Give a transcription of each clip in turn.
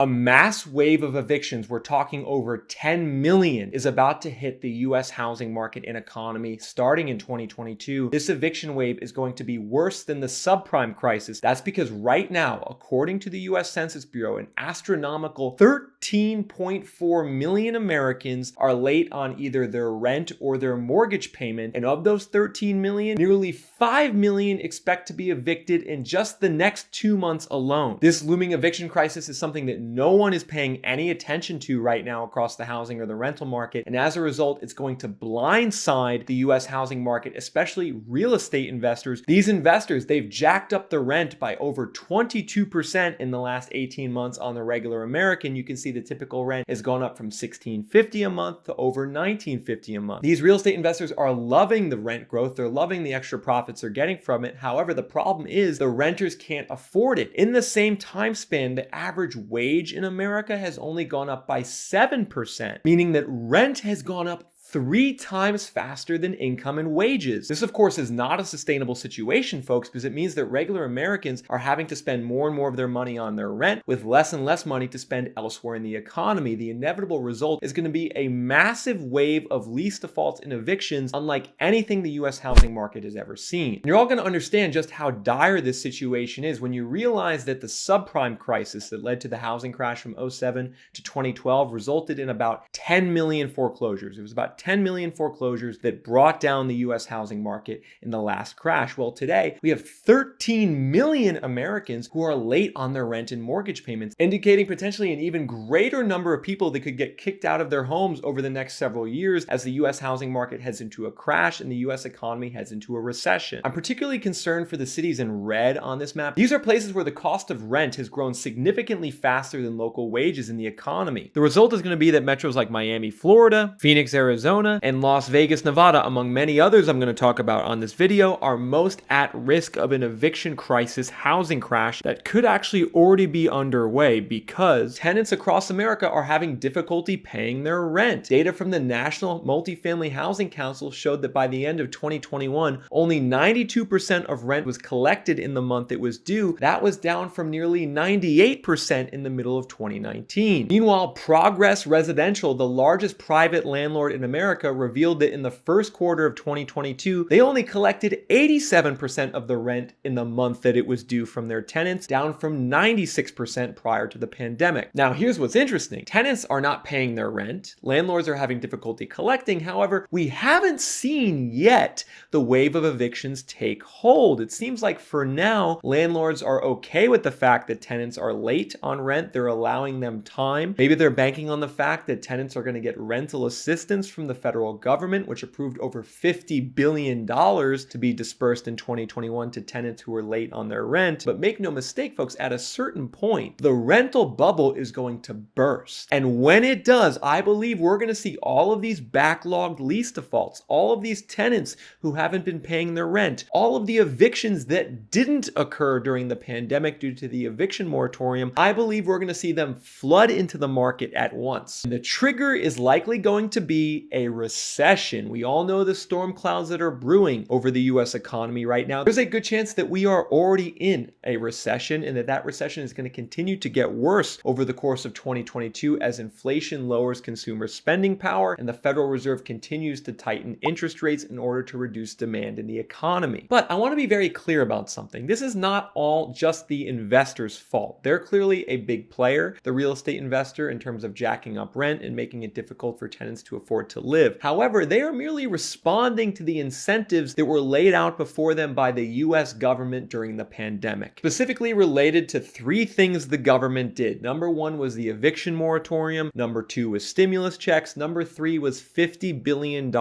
A mass wave of evictions, we're talking over 10 million, is about to hit the US housing market and economy starting in 2022. This eviction wave is going to be worse than the subprime crisis. That's because right now, according to the US Census Bureau, an astronomical 13.4 million Americans are late on either their rent or their mortgage payment. And of those 13 million, nearly 5 million expect to be evicted in just the next 2 months alone. This looming eviction crisis is something that no one is paying any attention to right now across the housing or the rental market. And as a result, it's going to blindside the US housing market, especially real estate investors. These investors, they've jacked up the rent by over 22% in the last 18 months on the regular American. You can see the typical rent has gone up from $16.50 a month to over $19.50 a month. These real estate investors are loving the rent growth. They're loving the extra profits they're getting from it. However, the problem is the renters can't afford it. In the same time span, the average wage in America has only gone up by 7%, meaning that rent has gone up 3 times faster than income and wages. This, of course, is not a sustainable situation, folks, because it means that regular Americans are having to spend more and more of their money on their rent with less and less money to spend elsewhere in the economy. The inevitable result is going to be a massive wave of lease defaults and evictions unlike anything the US housing market has ever seen. And you're all going to understand just how dire this situation is when you realize that the subprime crisis that led to the housing crash from 2007 to 2012 resulted in about 10 million foreclosures. It was about 10 million foreclosures that brought down the US housing market in the last crash. Well, today we have 13 million Americans who are late on their rent and mortgage payments, indicating potentially an even greater number of people that could get kicked out of their homes over the next several years as the US housing market heads into a crash and the US economy heads into a recession. I'm particularly concerned for the cities in red on this map. These are places where the cost of rent has grown significantly faster than local wages in the economy. The result is going to be that metros like Miami, Florida, Phoenix, Arizona, and Las Vegas, Nevada, among many others I'm going to talk about on this video, are most at risk of an eviction crisis housing crash that could actually already be underway because tenants across America are having difficulty paying their rent. Data from the National Multifamily Housing Council showed that by the end of 2021, only 92% of rent was collected in the month it was due. That was down from nearly 98% in the middle of 2019. Meanwhile, Progress Residential, the largest private landlord in America, revealed that in the first quarter of 2022, they only collected 87% of the rent in the month that it was due from their tenants, down from 96% prior to the pandemic. Now, here's what's interesting. Tenants are not paying their rent. Landlords are having difficulty collecting. However, we haven't seen yet the wave of evictions take hold. It seems like for now, landlords are okay with the fact that tenants are late on rent. They're allowing them time. Maybe they're banking on the fact that tenants are going to get rental assistance from the federal government, which approved over $50 billion to be dispersed in 2021 to tenants who were late on their rent. But make no mistake, folks, at a certain point, the rental bubble is going to burst. And when it does, I believe we're going to see all of these backlogged lease defaults, all of these tenants who haven't been paying their rent, all of the evictions that didn't occur during the pandemic due to the eviction moratorium. I believe we're going to see them flood into the market at once. And the trigger is likely going to be a recession. We all know the storm clouds that are brewing over the US economy right now. There's a good chance that we are already in a recession and that recession is going to continue to get worse over the course of 2022 as inflation lowers consumer spending power and the Federal Reserve continues to tighten interest rates in order to reduce demand in the economy. But I want to be very clear about something. This is not all just the investor's fault. They're clearly a big player, the real estate investor, in terms of jacking up rent and making it difficult for tenants to afford to live. However, they are merely responding to the incentives that were laid out before them by the US government during the pandemic, specifically related to 3 things the government did. Number 1 was the eviction moratorium. Number 2 was stimulus checks. Number 3 was $50 billion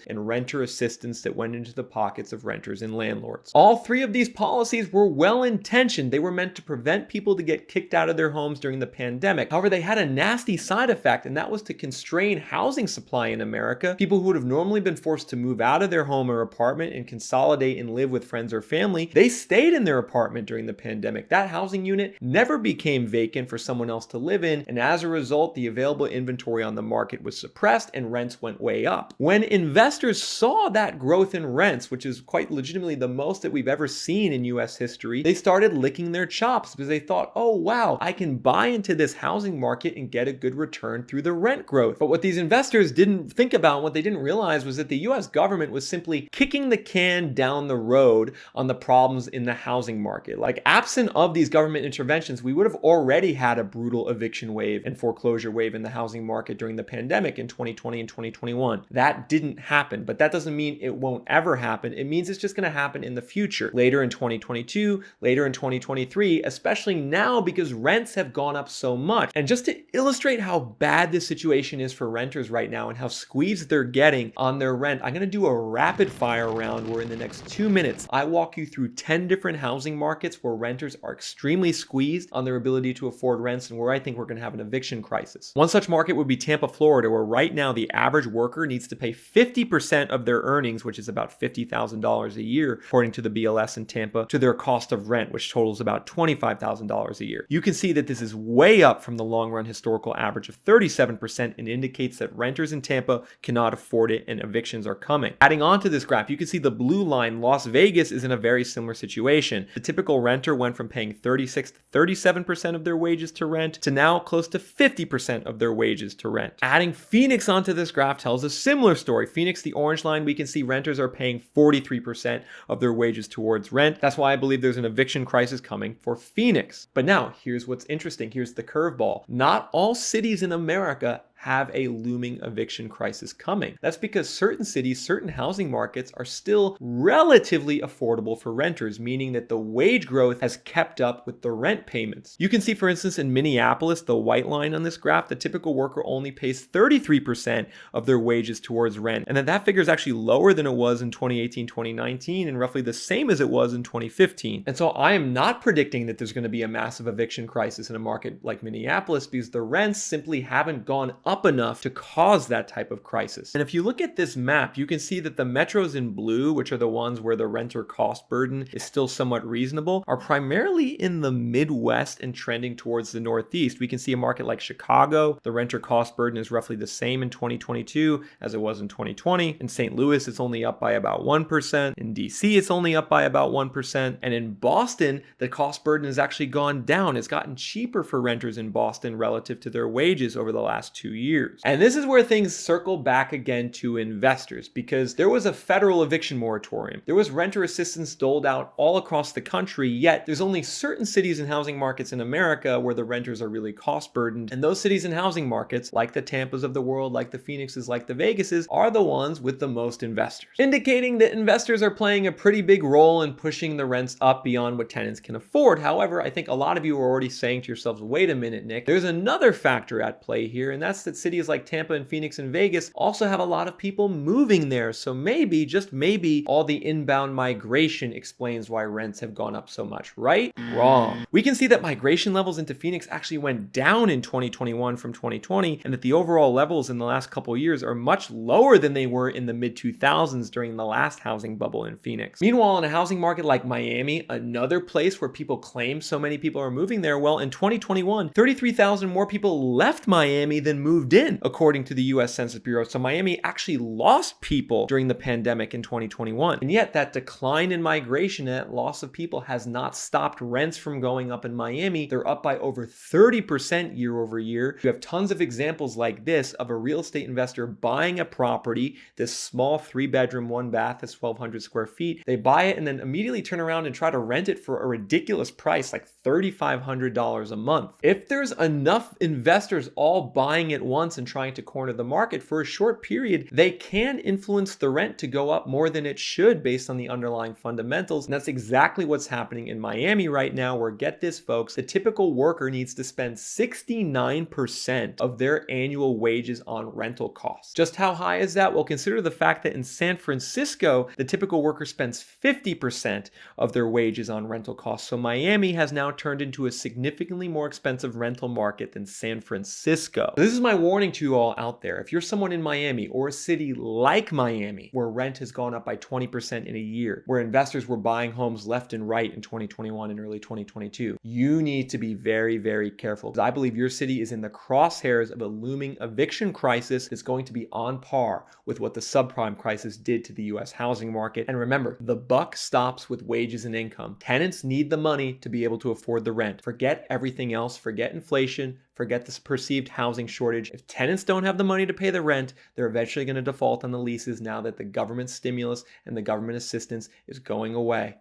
in renter assistance that went into the pockets of renters and landlords. All 3 of these policies were well-intentioned. They were meant to prevent people to get kicked out of their homes during the pandemic. However, they had a nasty side effect, and that was to constrain housing supply in America. People who would have normally been forced to move out of their home or apartment and consolidate and live with friends or family, they stayed in their apartment during the pandemic. That housing unit never became vacant for someone else to live in, and as a result, the available inventory on the market was suppressed and rents went way up. When investors saw that growth in rents, which is quite legitimately the most that we've ever seen in US history, they started licking their chops because they thought, oh wow, I can buy into this housing market and get a good return through the rent growth. But what these investors didn't think about, what they didn't realize, was that the US government was simply kicking the can down the road on the problems in the housing market. Like, absent of these government interventions, we would have already had a brutal eviction wave and foreclosure wave in the housing market during the pandemic in 2020 and 2021. That didn't happen, but that doesn't mean it won't ever happen. It means it's just going to happen in the future, later in 2022, later in 2023, especially now because rents have gone up so much. And just to illustrate how bad this situation is for renters right now and how squeezed they're getting on their rent, I'm going to do a rapid fire round where in the next 2 minutes, I walk you through 10 different housing markets where renters are extremely squeezed on their ability to afford rents and where I think we're going to have an eviction crisis. One such market would be Tampa, Florida, where right now the average worker needs to pay 50% of their earnings, which is about $50,000 a year, according to the BLS in Tampa, to their cost of rent, which totals about $25,000 a year. You can see that this is way up from the long-run historical average of 37% and indicates that renters in Tampa cannot afford it and evictions are coming. Adding on to this graph, you can see the blue line, Las Vegas, is in a very similar situation. The typical renter went from paying 36 to 37% of their wages to rent to now close to 50% of their wages to rent. Adding Phoenix onto this graph tells a similar story. Phoenix, the orange line, we can see renters are paying 43% of their wages towards rent. That's why I believe there's an eviction crisis coming for Phoenix. But now, here's what's interesting. Here's the curveball. Not all cities in America have a looming eviction crisis coming. That's because certain cities, certain housing markets are still relatively affordable for renters, meaning that the wage growth has kept up with the rent payments. You can see, for instance, in Minneapolis, the white line on this graph, the typical worker only pays 33% of their wages towards rent, and that figure is actually lower than it was in 2018, 2019, and roughly the same as it was in 2015. And so I am not predicting that there's going to be a massive eviction crisis in a market like Minneapolis because the rents simply haven't gone up enough to cause that type of crisis. And if you look at this map, you can see that the metros in blue, which are the ones where the renter cost burden is still somewhat reasonable, are primarily in the Midwest and trending towards the Northeast. We can see a market like Chicago, the renter cost burden is roughly the same in 2022 as it was in 2020. In St. Louis, it's only up by about 1%. In DC, it's only up by about 1%. And in Boston, the cost burden has actually gone down. It's gotten cheaper for renters in Boston relative to their wages over the last 2 years. And this is where things circle back again to investors, because there was a federal eviction moratorium. There was renter assistance doled out all across the country, yet there's only certain cities and housing markets in America where the renters are really cost burdened. And those cities and housing markets, like the Tampas of the world, like the Phoenixes, like the Vegases, are the ones with the most investors, indicating that investors are playing a pretty big role in pushing the rents up beyond what tenants can afford. However, I think a lot of you are already saying to yourselves, wait a minute, Nick, there's another factor at play here, and that's that cities like Tampa and Phoenix and Vegas also have a lot of people moving there. So maybe, just maybe, all the inbound migration explains why rents have gone up so much, right? Wrong. We can see that migration levels into Phoenix actually went down in 2021 from 2020, and that the overall levels in the last couple years are much lower than they were in the mid-2000s during the last housing bubble in Phoenix. Meanwhile, in a housing market like Miami, another place where people claim so many people are moving there, well, in 2021, 33,000 more people left Miami than moved in, according to the US Census Bureau. So Miami actually lost people during the pandemic in 2021. And yet that decline in migration, that loss of people, has not stopped rents from going up in Miami. They're up by over 30% year over year. You have tons of examples like this of a real estate investor buying a property, this small 3-bedroom, 1-bath, that's 1,200 square feet. They buy it and then immediately turn around and try to rent it for a ridiculous price, like $3,500 a month. If there's enough investors all buying at once and trying to corner the market for a short period, they can influence the rent to go up more than it should based on the underlying fundamentals. And that's exactly what's happening in Miami right now, where, get this folks, the typical worker needs to spend 69% of their annual wages on rental costs. Just how high is that? Well, consider the fact that in San Francisco, the typical worker spends 50% of their wages on rental costs. So Miami has now turned into a significantly more expensive rental market than San Francisco. This is my my warning to you all out there. If you're someone in Miami or a city like Miami, where rent has gone up by 20% in a year, where investors were buying homes left and right in 2021 and early 2022, you need to be very, very careful. I believe your city is in the crosshairs of a looming eviction crisis that's going to be on par with what the subprime crisis did to the US housing market. And remember, the buck stops with wages and income. Tenants need the money to be able to afford the rent. Forget everything else, forget inflation, forget this perceived housing shortage. If tenants don't have the money to pay the rent, they're eventually going to default on the leases now that the government stimulus and the government assistance is going away.